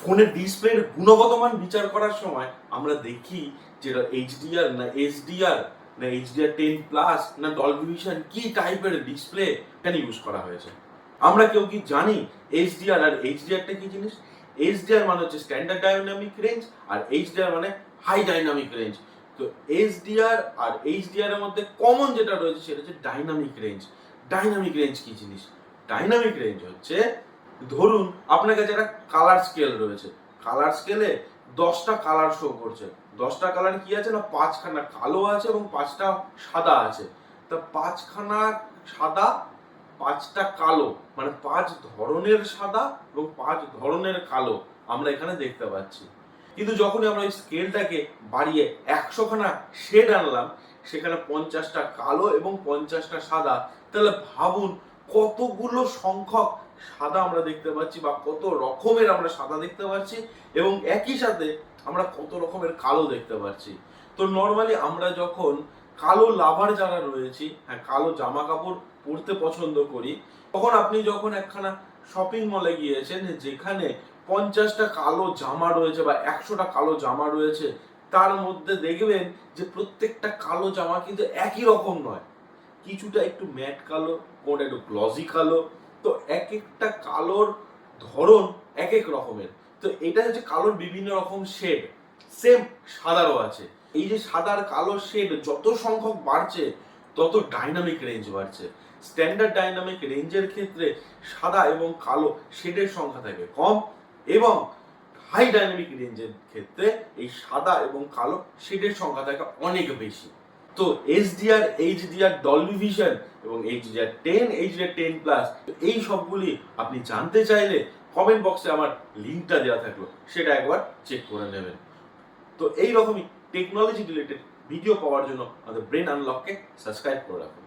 ফোনের ডিসপ্লের গুণগত মান বিচার করার সময় আমরা দেখি যেটা এইচডিআর না এসডিআর না HDR10+ না ডলবি ভিশন কি টাইপের ডিসপ্লে এখানে ইউজ করা হয়েছে। আমরা কেউ কি জানি এইচডিআর আর এইচডিআরটা কি জিনিস? এইচডিআর মানে হচ্ছে স্ট্যান্ডার্ড ডাইনামিক রেঞ্জ আর এইচডিআর মানে হাই ডাইনামিক রেঞ্জ। তো এসডিআর আর এইচডিআর এর মধ্যে কমন যেটা রয়েছে সেটা হচ্ছে ডাইনামিক রেঞ্জ। ডাইনামিক রেঞ্জ কি জিনিস? ডাইনামিক রেঞ্জ হচ্ছে, ধরুন আপনার কাছে একটা কালার স্কেল রয়েছে, কালার স্কেলে 10টা কালার শো করছে। 10টা কালার কি আছে না, 5খানা কালো আছে এবং 5টা সাদা আছে। তা 5খানা সাদা 5টা কালো, মানে 5 ধরনের সাদা এবং 5 ধরনের কালো আমরা এখানে দেখতে পাচ্ছি। কিন্তু যখনই আমরা ওই স্কেলটাকে বাড়িয়ে 100খানা শেড আনলাম, সেখানে 50টা কালো এবং 50টা সাদা, তাহলে ভাবুন কতগুলো সংখ্যক সাদা আমরা দেখতে পাচ্ছি বা কত রকমের আমরা সাদা দেখতে পাচ্ছি এবং একই সাথে আমরা কত রকমের কালো দেখতে পাচ্ছি। তো নর্মালি আমরা যখন কালো লাভার যারা রয়েছি, হ্যাঁ কালো জামা কাপড় পরতে পছন্দ করি, তখন আপনি যখন একখানা শপিং মলে গিয়েছেন যেখানে 50টা কালো জামা রয়েছে বা 100টা কালো জামা রয়েছে, তার মধ্যে দেখবেন যে প্রত্যেকটা কালো জামা কিন্তু একই রকম নয়, কিছুটা একটু ম্যাট কালো, কোনটা একটু গ্লসি কালো। তো এক একটা কালোর ধরন এক এক রকমের। তো এটা হচ্ছে কালোর বিভিন্ন রকম শেড। সেম সাদারও আছে। এই যে সাদার কালো শেড যত সংখ্যক বাড়ছে তত ডাইনামিক রেঞ্জ বাড়ছে। স্ট্যান্ডার্ড ডাইনামিক রেঞ্জের ক্ষেত্রে সাদা এবং কালো শেডের সংখ্যা থাকে কম এবং হাই ডাইনামিক রেঞ্জের ক্ষেত্রে এই সাদা এবং কালো শেডের সংখ্যা থাকে অনেক বেশি। তো এসডিআর, এইচডিআর, ডলবি ভিশন এবং HDR10, HDR10+, এই সবগুলি আপনি জানতে চাইলে কমেন্ট বক্সে আমার লিঙ্কটা দেওয়া থাকলো, সেটা একবার চেক করে নেবেন। তো এই রকমই টেকনোলজি রিলেটেড ভিডিও পাওয়ার জন্য আমাদের ব্রেন আনলককে সাবস্ক্রাইব করে রাখুন।